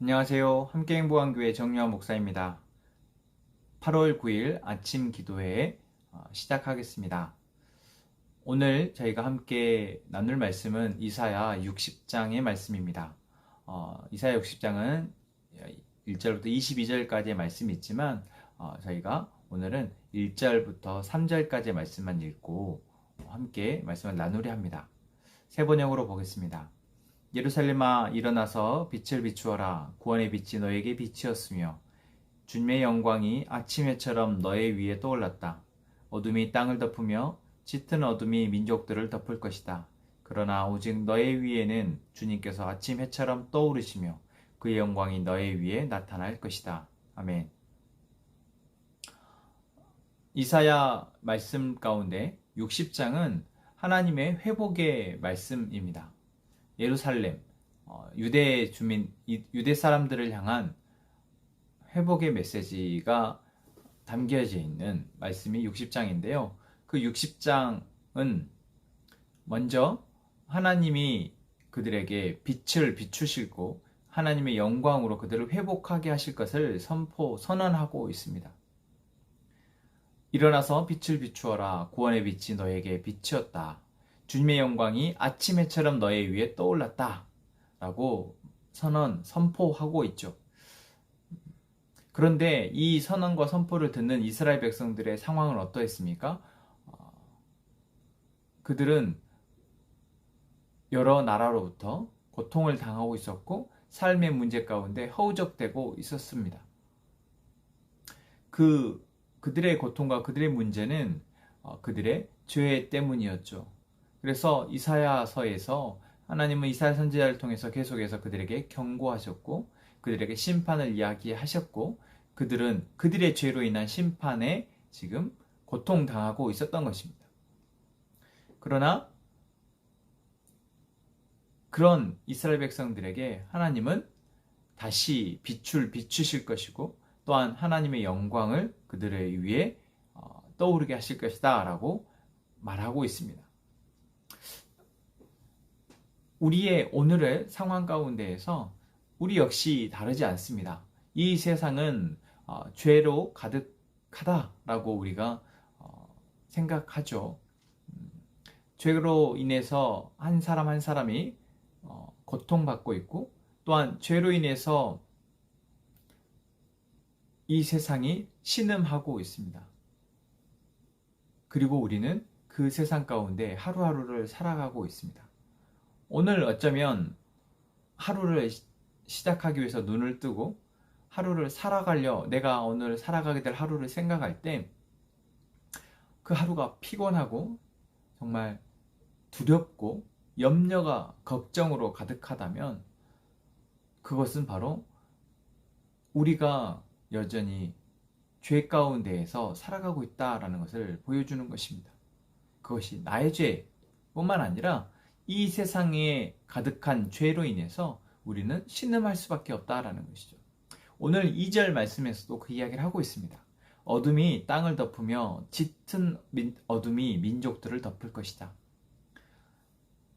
안녕하세요. 함께행복한교회 정유한 목사입니다. 8월 9일 아침 기도회 시작하겠습니다. 오늘 저희가 함께 나눌 말씀은 이사야 60장의 말씀입니다. 이사야 60장은 1절부터 22절까지의 말씀이 있지만 저희가 오늘은 1절부터 3절까지의 말씀만 읽고 함께 말씀을 나누려 합니다. 세 번역으로 보겠습니다. 예루살렘아 일어나서 빛을 비추어라. 구원의 빛이 너에게 빛이었으며 주님의 영광이 아침 해처럼 너의 위에 떠올랐다. 어둠이 땅을 덮으며 짙은 어둠이 민족들을 덮을 것이다. 그러나 오직 너의 위에는 주님께서 아침 해처럼 떠오르시며 그의 영광이 너의 위에 나타날 것이다. 아멘. 이사야 말씀 가운데 60장은 하나님의 회복의 말씀입니다. 예루살렘, 유대 주민, 유대 사람들을 향한 회복의 메시지가 담겨져 있는 말씀이 60장인데요. 그 60장은 먼저 하나님이 그들에게 빛을 비추시고 하나님의 영광으로 그들을 회복하게 하실 것을 선언하고 있습니다. 일어나서 빛을 비추어라. 구원의 빛이 너에게 빛이었다. 주님의 영광이 아침 해처럼 너의 위에 떠올랐다. 라고 선포하고 있죠. 그런데 이 선언과 선포를 듣는 이스라엘 백성들의 상황은 어떠했습니까? 그들은 여러 나라로부터 고통을 당하고 있었고 삶의 문제 가운데 허우적대고 있었습니다. 그들의 고통과 그들의 문제는 그들의 죄 때문이었죠. 그래서 이사야서에서 하나님은 이사야 선지자를 통해서 계속해서 그들에게 경고하셨고 그들에게 심판을 이야기하셨고 그들은 그들의 죄로 인한 심판에 지금 고통당하고 있었던 것입니다. 그러나 그런 이스라엘 백성들에게 하나님은 다시 빛을 비추실 것이고 또한 하나님의 영광을 그들의 위에 떠오르게 하실 것이다 라고 말하고 있습니다. 우리의 오늘의 상황 가운데에서 우리 역시 다르지 않습니다. 이 세상은 죄로 가득하다라고 우리가 생각하죠. 죄로 인해서 한 사람 한 사람이 고통받고 있고 또한 죄로 인해서 이 세상이 신음하고 있습니다. 그리고 우리는 그 세상 가운데 하루하루를 살아가고 있습니다. 오늘 어쩌면 하루를 시작하기 위해서 눈을 뜨고 하루를 내가 오늘 살아가게 될 하루를 생각할 때 그 하루가 피곤하고 정말 두렵고 염려가 걱정으로 가득하다면 그것은 바로 우리가 여전히 죄 가운데에서 살아가고 있다라는 것을 보여주는 것입니다. 그것이 나의 죄뿐만 아니라 이 세상에 가득한 죄로 인해서 우리는 신음할 수밖에 없다라는 것이죠. 오늘 2절 말씀에서도 그 이야기를 하고 있습니다. 어둠이 땅을 덮으며 짙은 어둠이 민족들을 덮을 것이다.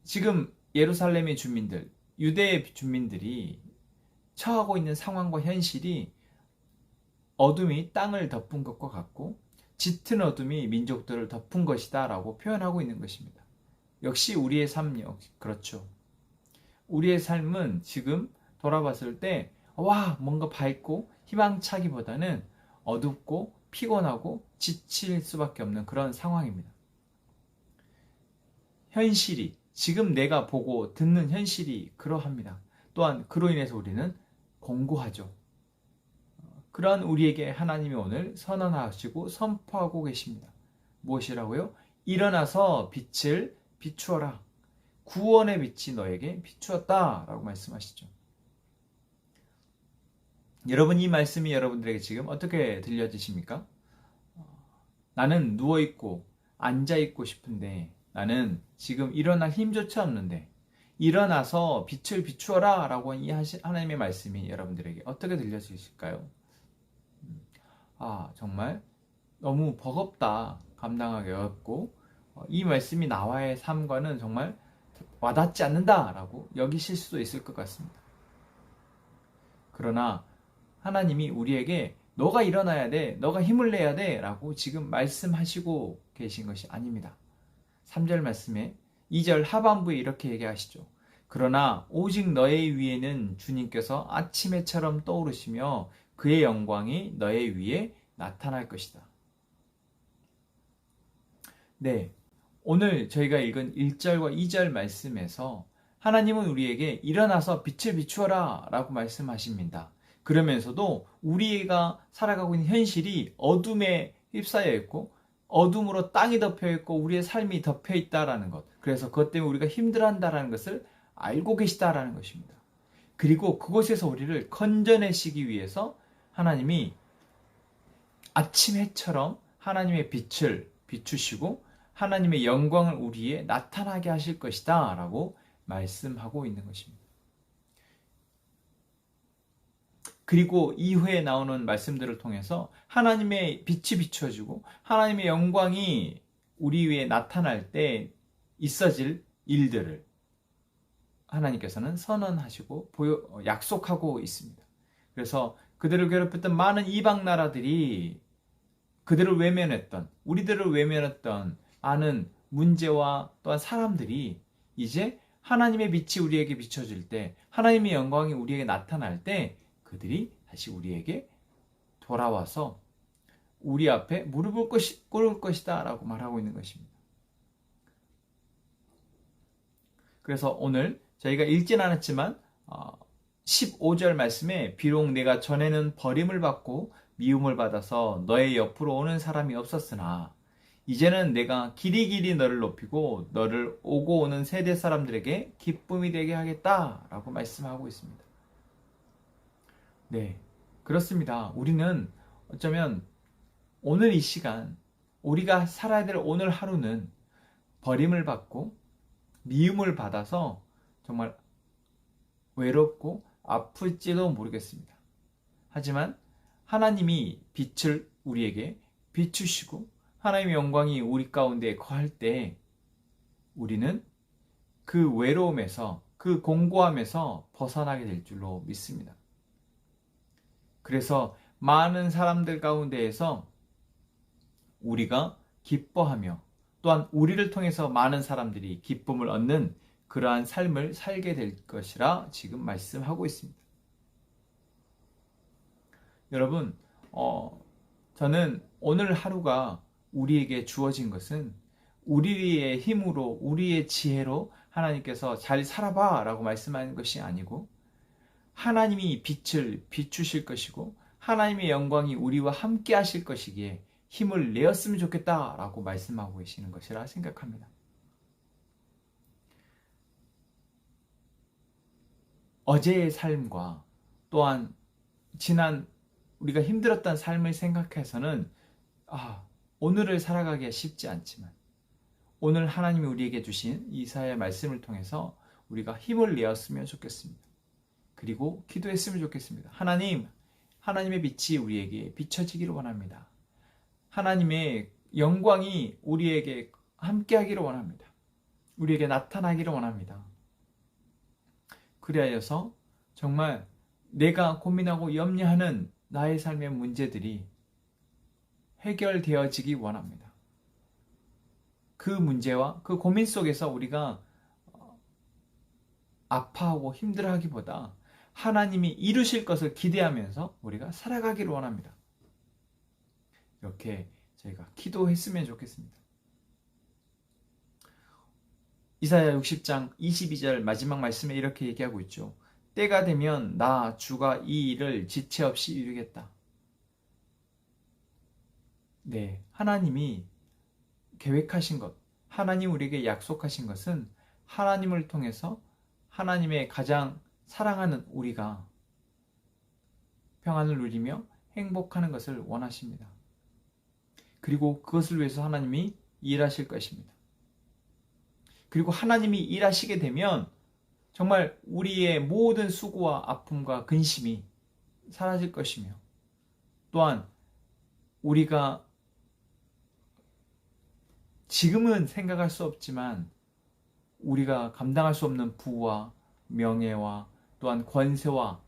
지금 예루살렘의 주민들, 유대의 주민들이 처하고 있는 상황과 현실이 어둠이 땅을 덮은 것과 같고 짙은 어둠이 민족들을 덮은 것이다 라고 표현하고 있는 것입니다. 역시 우리의 삶 역시 그렇죠. 우리의 삶은 지금 돌아봤을 때 뭔가 밝고 희망차기보다는 어둡고 피곤하고 지칠 수밖에 없는 그런 상황입니다. 현실이 지금 내가 보고 듣는 현실이 그러합니다. 또한 그로 인해서 우리는 공고하죠. 그러한 우리에게 하나님이 오늘 선언하시고 선포하고 계십니다. 무엇이라고요? 일어나서 빛을 비추어라. 구원의 빛이 너에게 비추었다 라고 말씀하시죠. 여러분 이 말씀이 여러분들에게 지금 어떻게 들려지십니까? 나는 누워있고 앉아있고 싶은데 나는 지금 일어날 힘조차 없는데 일어나서 빛을 비추어라 라고 이 하나님의 말씀이 여러분들에게 어떻게 들려지실까요? 정말 너무 버겁다, 감당하기 어렵고 이 말씀이 나와의 삶과는 정말 와닿지 않는다라고 여기실 수도 있을 것 같습니다. 그러나 하나님이 우리에게 너가 일어나야 돼, 너가 힘을 내야 돼 라고 지금 말씀하시고 계신 것이 아닙니다. 3절 말씀에 2절 하반부에 이렇게 얘기하시죠. 그러나 오직 너의 위에는 주님께서 아침 해처럼 떠오르시며 그의 영광이 너의 위에 나타날 것이다. 네, 오늘 저희가 읽은 1절과 2절 말씀에서 하나님은 우리에게 일어나서 빛을 비추어라 라고 말씀하십니다. 그러면서도 우리가 살아가고 있는 현실이 어둠에 휩싸여 있고 어둠으로 땅이 덮여 있고 우리의 삶이 덮여 있다라는 것, 그래서 그것 때문에 우리가 힘들어한다라는 것을 알고 계시다라는 것입니다. 그리고 그곳에서 우리를 건져내시기 위해서 하나님이 아침 해처럼 하나님의 빛을 비추시고 하나님의 영광을 우리에 나타나게 하실 것이다 라고 말씀하고 있는 것입니다. 그리고 이후에 나오는 말씀들을 통해서 하나님의 빛이 비춰지고 하나님의 영광이 우리 위에 나타날 때 있어질 일들을 하나님께서는 선언하시고 약속하고 있습니다. 그래서 그들을 괴롭혔던 많은 이방 나라들이 그들을 외면했던, 우리들을 외면했던 많은 문제와 또한 사람들이 이제 하나님의 빛이 우리에게 비춰질 때, 하나님의 영광이 우리에게 나타날 때 그들이 다시 우리에게 돌아와서 우리 앞에 무릎을 꿇을 것이다 라고 말하고 있는 것입니다. 그래서 오늘 저희가 읽진 않았지만 15절 말씀에 비록 내가 전에는 버림을 받고 미움을 받아서 너의 옆으로 오는 사람이 없었으나 이제는 내가 길이길이 너를 높이고 너를 오고 오는 세대 사람들에게 기쁨이 되게 하겠다 라고 말씀하고 있습니다. 네, 그렇습니다. 우리는 어쩌면 오늘 이 시간, 우리가 살아야 될 오늘 하루는 버림을 받고 미움을 받아서 정말 외롭고 아플지도 모르겠습니다. 하지만 하나님이 빛을 우리에게 비추시고 하나님의 영광이 우리 가운데 거할 때 우리는 그 외로움에서, 그 공고함에서 벗어나게 될 줄로 믿습니다. 그래서 많은 사람들 가운데에서 우리가 기뻐하며 또한 우리를 통해서 많은 사람들이 기쁨을 얻는 그러한 삶을 살게 될 것이라 지금 말씀하고 있습니다. 여러분, 저는 오늘 하루가 우리에게 주어진 것은 우리의 힘으로, 우리의 지혜로 하나님께서 잘 살아봐 라고 말씀하는 것이 아니고 하나님이 빛을 비추실 것이고 하나님의 영광이 우리와 함께 하실 것이기에 힘을 내었으면 좋겠다 라고 말씀하고 계시는 것이라 생각합니다. 어제의 삶과 또한 지난 우리가 힘들었던 삶을 생각해서는 오늘을 살아가기가 쉽지 않지만 오늘 하나님이 우리에게 주신 이사야의 말씀을 통해서 우리가 힘을 내었으면 좋겠습니다. 그리고 기도했으면 좋겠습니다. 하나님의 빛이 우리에게 비춰지기를 원합니다. 하나님의 영광이 우리에게 함께하기를 원합니다. 우리에게 나타나기를 원합니다. 그리하여서 정말 내가 고민하고 염려하는 나의 삶의 문제들이 해결되어지기 원합니다. 그 문제와 그 고민 속에서 우리가 아파하고 힘들어하기보다 하나님이 이루실 것을 기대하면서 우리가 살아가기를 원합니다. 이렇게 저희가 기도했으면 좋겠습니다. 이사야 60장 22절 마지막 말씀에 이렇게 얘기하고 있죠. 때가 되면 나 주가 이 일을 지체 없이 이루겠다. 네, 하나님이 계획하신 것, 하나님 우리에게 약속하신 것은 하나님을 통해서 하나님의 가장 사랑하는 우리가 평안을 누리며 행복하는 것을 원하십니다. 그리고 그것을 위해서 하나님이 일하실 것입니다. 그리고 하나님이 일하시게 되면 정말 우리의 모든 수고와 아픔과 근심이 사라질 것이며 또한 우리가 지금은 생각할 수 없지만 우리가 감당할 수 없는 부와 명예와 또한 권세와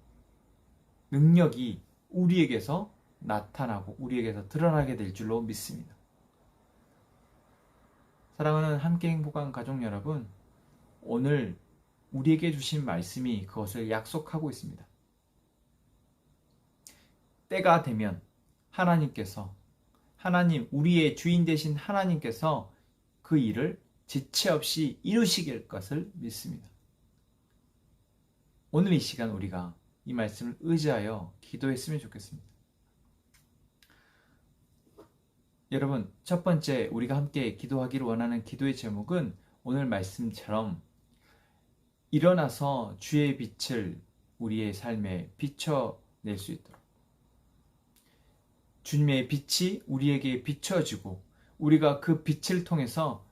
능력이 우리에게서 나타나고 우리에게서 드러나게 될 줄로 믿습니다. 사랑하는 함께 행복한 가족 여러분, 오늘 우리에게 주신 말씀이 그것을 약속하고 있습니다. 때가 되면 하나님, 우리의 주인 되신 하나님께서 그 일을 지체 없이 이루시길 것을 믿습니다. 오늘 이 시간 우리가 이 말씀을 의지하여 기도했으면 좋겠습니다. 여러분, 첫 번째 우리가 함께 기도하기를 원하는 기도의 제목은 오늘 말씀처럼 일어나서 주의 빛을 우리의 삶에 비춰낼 수 있도록, 주님의 빛이 우리에게 비춰지고 우리가 그 빛을 통해서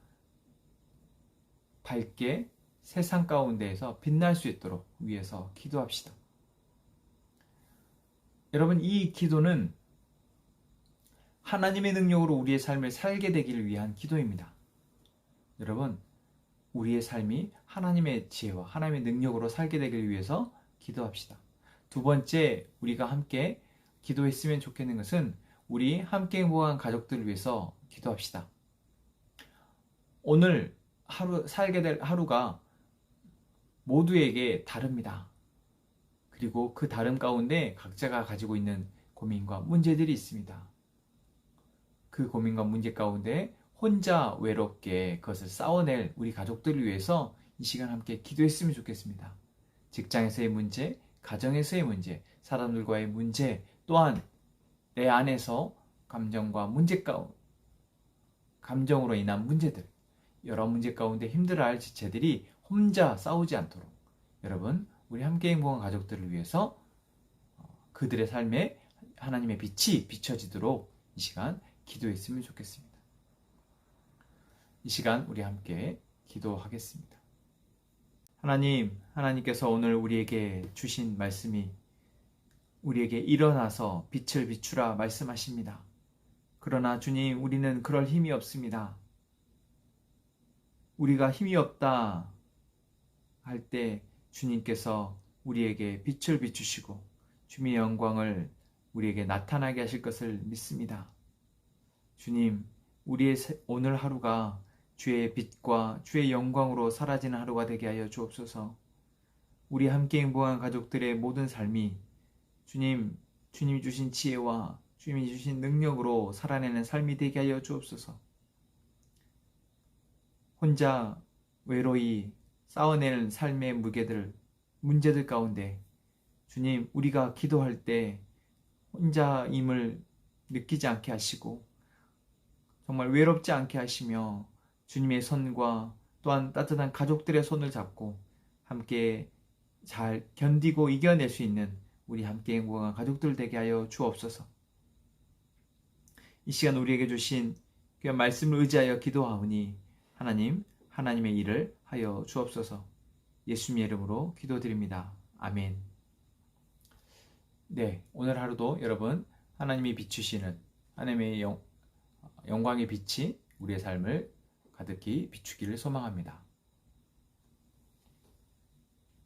밝게 세상 가운데에서 빛날 수 있도록 위해서 기도합시다. 여러분, 이 기도는 하나님의 능력으로 우리의 삶을 살게 되기를 위한 기도입니다. 여러분, 우리의 삶이 하나님의 지혜와 하나님의 능력으로 살게 되기를 위해서 기도합시다. 두 번째, 우리가 함께 기도했으면 좋겠는 것은 우리 함께 행복한 가족들을 위해서 기도합시다. 오늘 살게 될 하루가 모두에게 다릅니다. 그리고 그 다름 가운데 각자가 가지고 있는 고민과 문제들이 있습니다. 그 고민과 문제 가운데 혼자 외롭게 그것을 싸워낼 우리 가족들을 위해서 이 시간 함께 기도했으면 좋겠습니다. 직장에서의 문제, 가정에서의 문제, 사람들과의 문제, 또한 내 안에서 감정으로 인한 문제들, 여러 문제 가운데 힘들어할 지체들이 혼자 싸우지 않도록 여러분, 우리 함께 행복한 가족들을 위해서 그들의 삶에 하나님의 빛이 비춰지도록 이 시간 기도했으면 좋겠습니다. 이 시간 우리 함께 기도하겠습니다. 하나님께서 오늘 우리에게 주신 말씀이 우리에게 일어나서 빛을 비추라 말씀하십니다. 그러나 주님, 우리는 그럴 힘이 없습니다. 우리가 힘이 없다 할 때 주님께서 우리에게 빛을 비추시고 주님의 영광을 우리에게 나타나게 하실 것을 믿습니다. 주님, 우리의 오늘 하루가 주의 빛과 주의 영광으로 사라지는 하루가 되게 하여 주옵소서. 우리 함께 행복한 가족들의 모든 삶이 주님이 주신 지혜와 주님이 주신 능력으로 살아내는 삶이 되게 하여 주옵소서. 혼자 외로이 싸워내는 삶의 문제들 가운데 주님, 우리가 기도할 때 혼자임을 느끼지 않게 하시고 정말 외롭지 않게 하시며 주님의 손과 또한 따뜻한 가족들의 손을 잡고 함께 잘 견디고 이겨낼 수 있는 우리 함께 행복한 가족들 되게 하여 주옵소서. 이 시간 우리에게 주신 귀한 말씀을 의지하여 기도하오니 하나님의 일을 하여 주옵소서. 예수님의 이름으로 기도드립니다. 아멘. 네, 오늘 하루도 여러분 하나님이 비추시는 하나님의 영광의 빛이 우리의 삶을 가득히 비추기를 소망합니다.